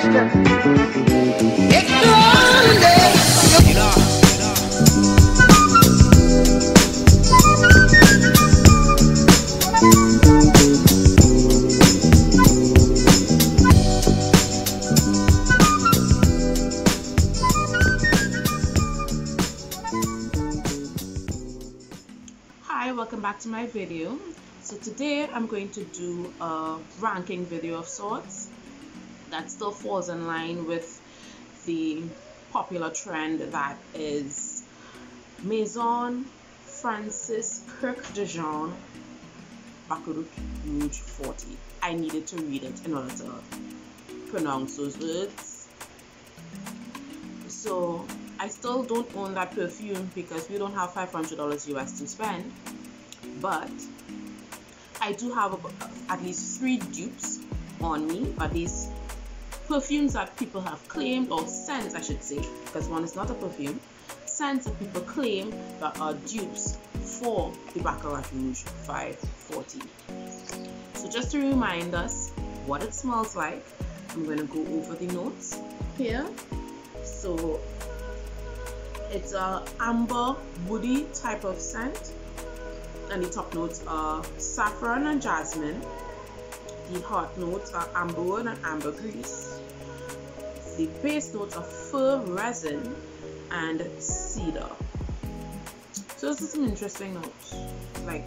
Chapter. It's Grande. Hi, welcome back to my video. So today I'm going to do a ranking video of sorts that still falls in line with the popular trend that is Maison Francis Kirk de Jean Baccarat Rouge 40. I needed to read it in order to pronounce those words. So I still don't own that perfume because we don't have $500 US to spend, but I do have at least 3 dupes on me, or these perfumes that people have claimed, or scents I should say, because one is not a perfume, scents that people claim that are dupes for the Baccarat Rouge 540. So just to remind us what it smells like, I'm going to go over the notes here. So it's a amber woody type of scent, and the top notes are saffron and jasmine. The heart notes are amberwood and ambergris. The base notes are fir resin and cedar. So this is some interesting notes. Like,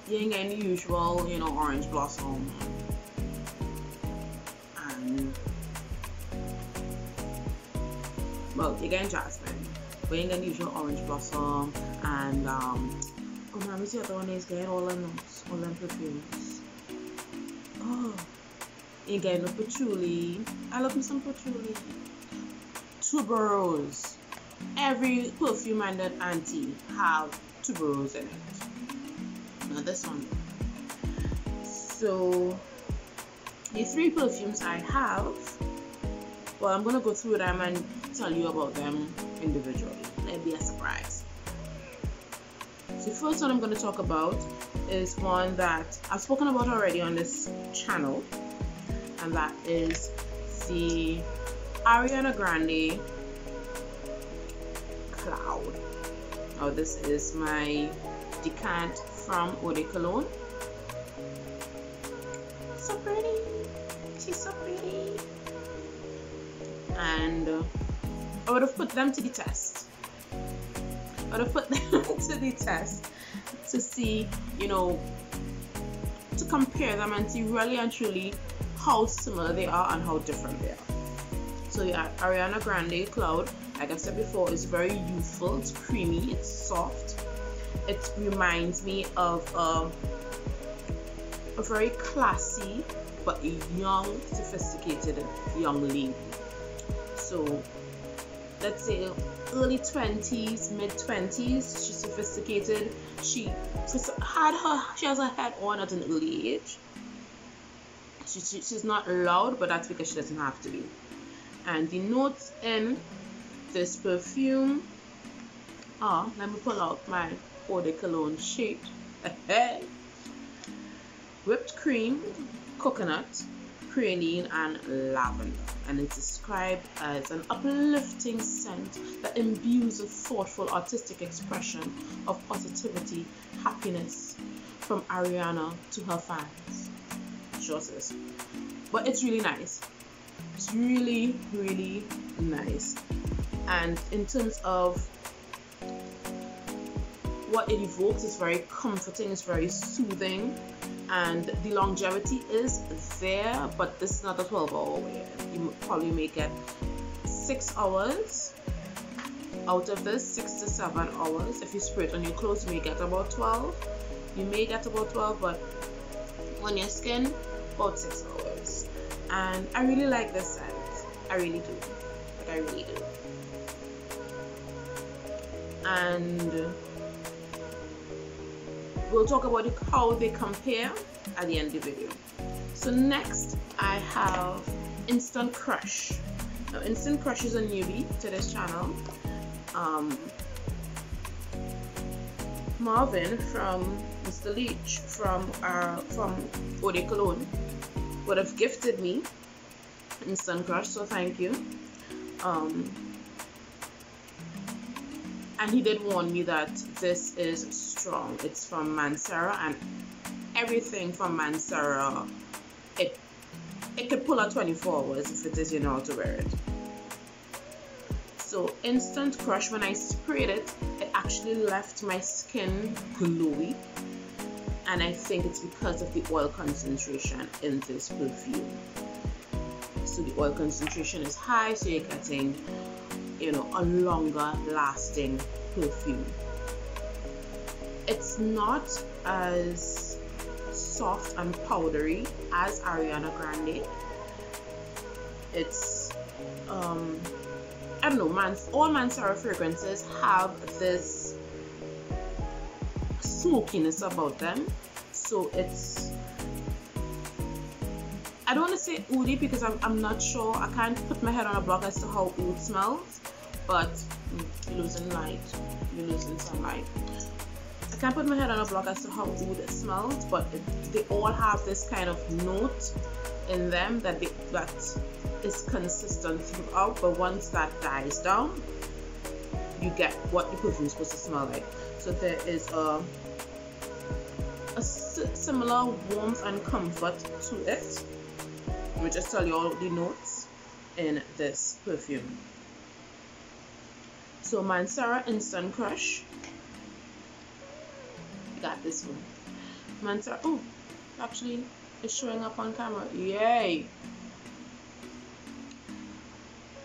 you ain't getting the usual, orange blossom and, well, you're getting jasmine. We ain't getting the usual orange blossom and let me see the other one is getting all the notes, all them perfumes. Oh, you getting the patchouli. I love me some patchouli. Tuberose. Every perfume and that auntie have tuberose in it. Now this one. So the 3 perfumes I have, well, I'm gonna go through them and tell you about them individually. It'll be a surprise. So the first one I'm going to talk about is one that I've spoken about already on this channel, and that is the Ariana Grande Cloud. Now this is my decant from Eau de Cologne. So pretty. She's so pretty. And I would have put them to the test. I would have put them to the test to see, to compare them and see really and truly how similar they are and how different they are. So yeah, Ariana Grande Cloud, like I said before, is very youthful, it's creamy, it's soft. It reminds me of a very classy but young, sophisticated young lady. So let's say early 20s, mid 20s. She's sophisticated. She has her head on at an early age. She's not loud, but that's because she doesn't have to be. And the notes in this perfume are, let me pull out my Eau de Cologne sheet. Whipped cream, coconut, praline and lavender, and it's described as an uplifting scent that imbues a thoughtful artistic expression of positivity, happiness from Ariana to her fans. Sure sis. But it's really nice. It's really, really nice. And in terms of what it evokes, it's very comforting, it's very soothing, and the longevity is there, but this is not a 12-hour wear. You probably may get 6 hours out of this, 6 to 7 hours. If you spray it on your clothes, you may get about 12. You may get about 12, but on your skin, about 6 hours. And I really like this scent. I really do. Like, I really do. And we'll talk about how they compare at the end of the video. So next I have Instant Crush. Now Instant Crush is a newbie to this channel. Marvin from Mr. Leach from Eau de Cologne would have gifted me Instant Crush, so thank you. And he did warn me that this is strong. It's from Mancera, and everything from Mancera, it could pull out 24 hours if it is, you know how to wear it. So Instant Crush, when I sprayed it, it actually left my skin glowy, and I think it's because of the oil concentration in this perfume. So the oil concentration is high, so you're getting, you know, a longer lasting perfume. It's not as soft and powdery as Ariana Grande. It's I don't know, all Mancera fragrances have this smokiness about them. So it's, I don't want to say oudy because I'm not sure. I can't put my head on a block as to how oud smells, but you're losing light, you're losing some light. I can't put my head on a block as to how oud it smells, but they all have this kind of note in them that is consistent throughout. But once that dies down, you get what the perfume is supposed to smell like. So there is a similar warmth and comfort to it. Let me just tell you all the notes in this perfume. So Mancera Instant Crush. You got this one. Mancera. Oh, actually, it's showing up on camera. Yay!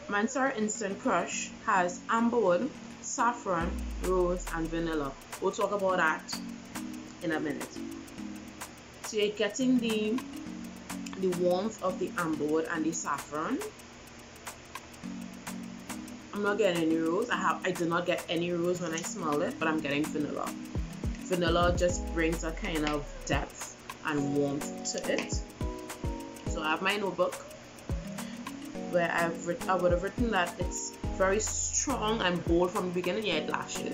Mancera Instant Crush has amberwood, saffron, rose, and vanilla. We'll talk about that in a minute. So you're getting the warmth of the amberwood and the saffron. I'm not getting any rose. I did not get any rose when I smelled it, but I'm getting vanilla. Vanilla just brings a kind of depth and warmth to it. So I have my notebook where I would have written that it's very strong and bold from the beginning. Yeah, it lash you.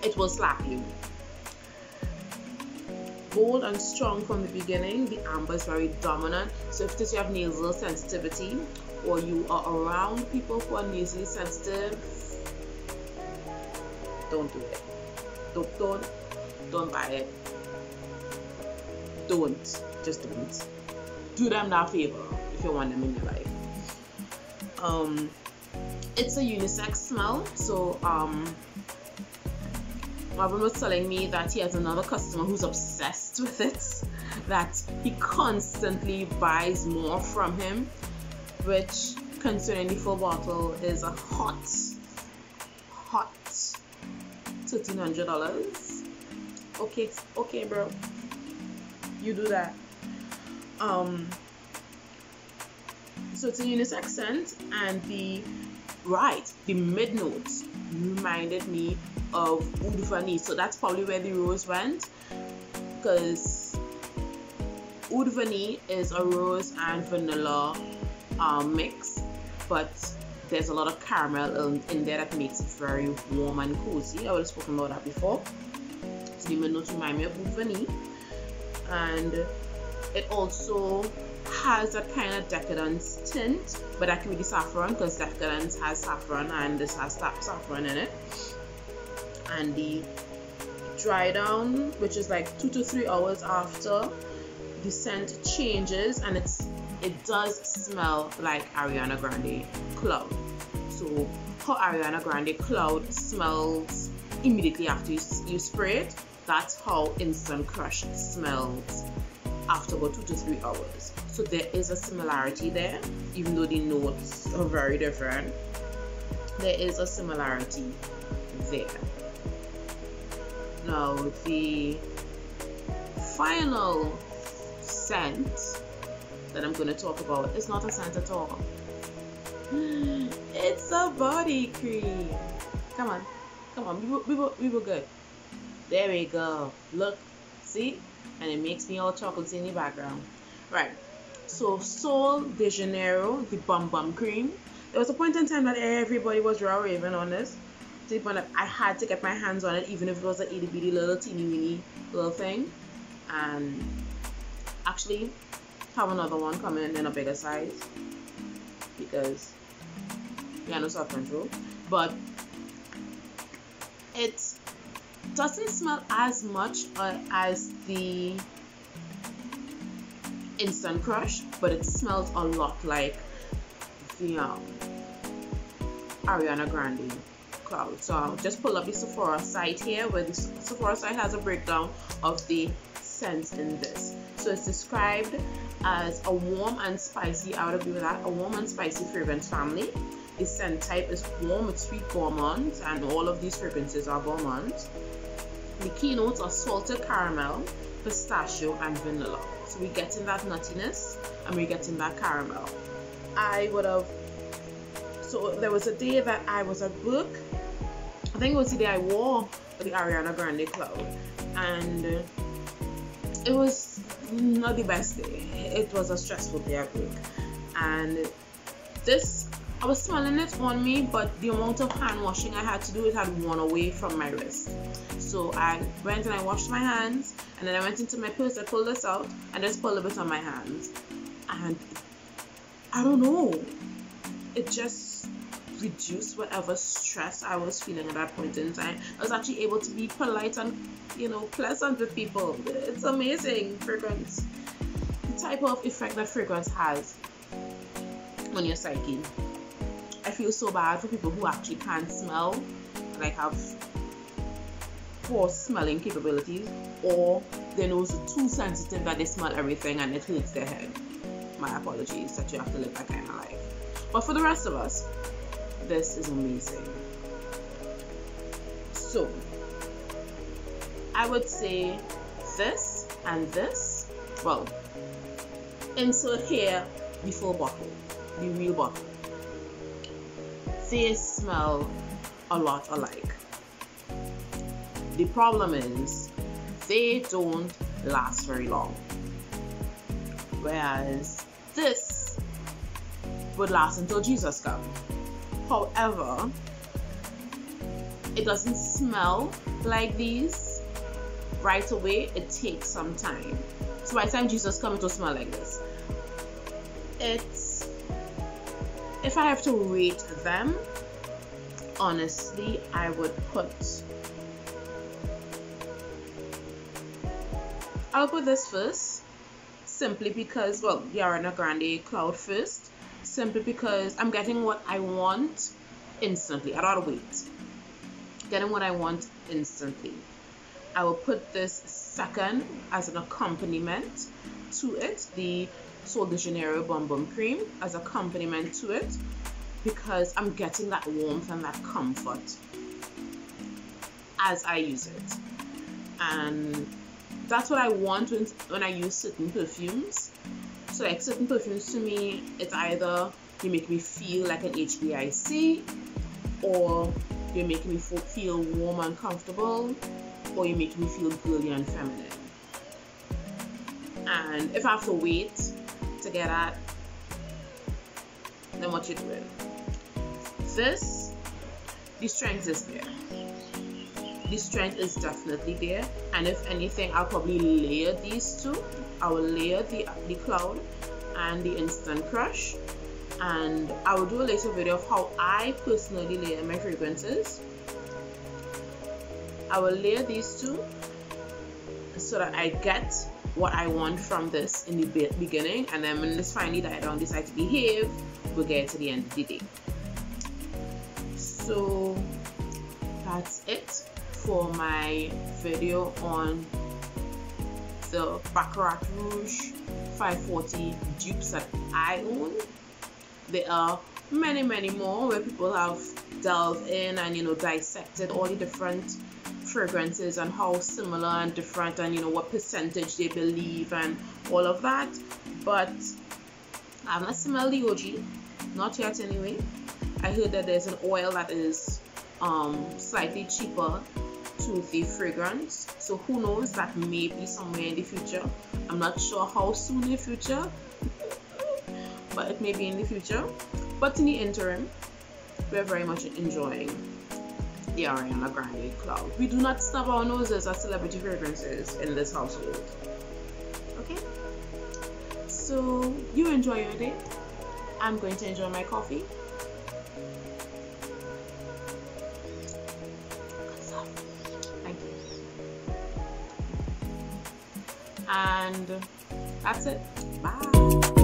It will slap you. Bold and strong from the beginning. The amber is very dominant. So if you have nasal sensitivity, or you are around people who are nasally sensitive, don't do it. Don't buy it. Just don't. Do them that favor if you want them in your life. It's a unisex smell. So Marvin was telling me that he has another customer who's obsessed with it, that he constantly buys more from him, which, considering the full bottle, is a hot $1,300. Okay, bro, you do that. So it's a unisex scent, and the mid notes reminded me of Oud Vanille. So that's probably where the rose went, because Oud Vanille is a rose and vanilla mix, but there's a lot of caramel in there that makes it very warm and cozy. I would have spoken about that before. So the mid notes remind me of Oud Vanille, and it also has that kind of decadence tint, but that can be the saffron, because decadence has saffron and this has saffron in it. And the dry down, which is like 2 to 3 hours after, the scent changes, and it does smell like Ariana Grande Cloud. So how Ariana Grande Cloud smells immediately after you spray it, that's how Instant Crush smells after about 2 to 3 hours. So there is a similarity there, even though the notes are very different. There is a similarity there. Now the final scent that I'm going to talk about is not a scent at all. It's a body cream. Come on, we were good. There we go. Look, see, and it makes me all chocolatey in the background. Right. So Sol de Janeiro, the Bum Bum Cream. There was a point in time that everybody was raving on this. To the point that I had to get my hands on it, even if it was an itty bitty little teeny weeny little thing. And actually have another one coming in a bigger size. because we are no self-control, but it doesn't smell as much as the Instant Crush, but it smells a lot like the Ariana Grande Cloud. So I'll just pull up the Sephora site here, where the Sephora site has a breakdown of the scents in this. So it's described as a warm and spicy, I would agree with that, a warm and spicy fragrance family. The scent type is warm with sweet gourmands, and all of these fragrances are gourmands. The keynotes are salted caramel, pistachio, and vanilla. So we're getting that nuttiness and we're getting that caramel. So there was a day that I was at work, I think it was the day I wore the Ariana Grande Cloud, and it was not the best day. It was a stressful day at work, and this, I was smelling it on me, but the amount of hand washing I had to do, it had worn away from my wrist. So I went and I washed my hands, and then I went into my purse, I pulled this out and just pulled a bit on my hands, and I don't know, it just reduced whatever stress I was feeling at that point in time. I was actually able to be polite and, you know, pleasant with people. It's amazing, fragrance, the type of effect that fragrance has on your psyche. I feel so bad for people who actually can't smell, like have poor smelling capabilities, or their nose is too sensitive that they smell everything and it hurts their head. My apologies that you have to live that kind of life. But for the rest of us, this is amazing. So I would say this and this, well, insert here the full bottle, the real bottle. They smell a lot alike. The problem is they don't last very long, whereas this would last until Jesus comes. However, it doesn't smell like these right away. It takes some time. So by the time Jesus comes, it will smell like this. If I have to rate them, honestly, I I'll put this first, simply because, well, the Ariana Grande Cloud first, simply because I'm getting what I want instantly. I don't have to wait. Getting what I want instantly. I will put this second as an accompaniment to it, the Sol de Janeiro Bum Bum Cream as accompaniment to it, because I'm getting that warmth and that comfort as I use it. And that's what I want when I use certain perfumes. So like certain perfumes, to me, it's either you make me feel like an HBIC, or you make me feel warm and comfortable, or you make me feel girly and feminine. And if I have to wait to get that, then what you doing? This, the strength is there. The strength is definitely there, and if anything, I'll probably layer these two. I will layer the Cloud and the Instant Crush, and I will do a later video of how I personally layer my fragrances. I will layer these two so that I get what I want from this in the beginning, and then when this finally died down, decide to behave, we'll get to the end of the day. So that's it for my video on the Baccarat Rouge 540 dupes that I own. There are many more where people have delved in and, you know, dissected all the different fragrances and how similar and different, and, you know, what percentage they believe and all of that. But I've not smelled the OG, not yet anyway. I heard that there's an oil that is slightly cheaper to the fragrance, so who knows, that may be somewhere in the future. I'm not sure how soon in the future, but it may be in the future. But in the interim, we're very much enjoying the Ariana Grande Cloud. We do not snub our noses at celebrity fragrances in this household. Okay, so you enjoy your day. I'm going to enjoy my coffee. Thank you. And that's it. Bye.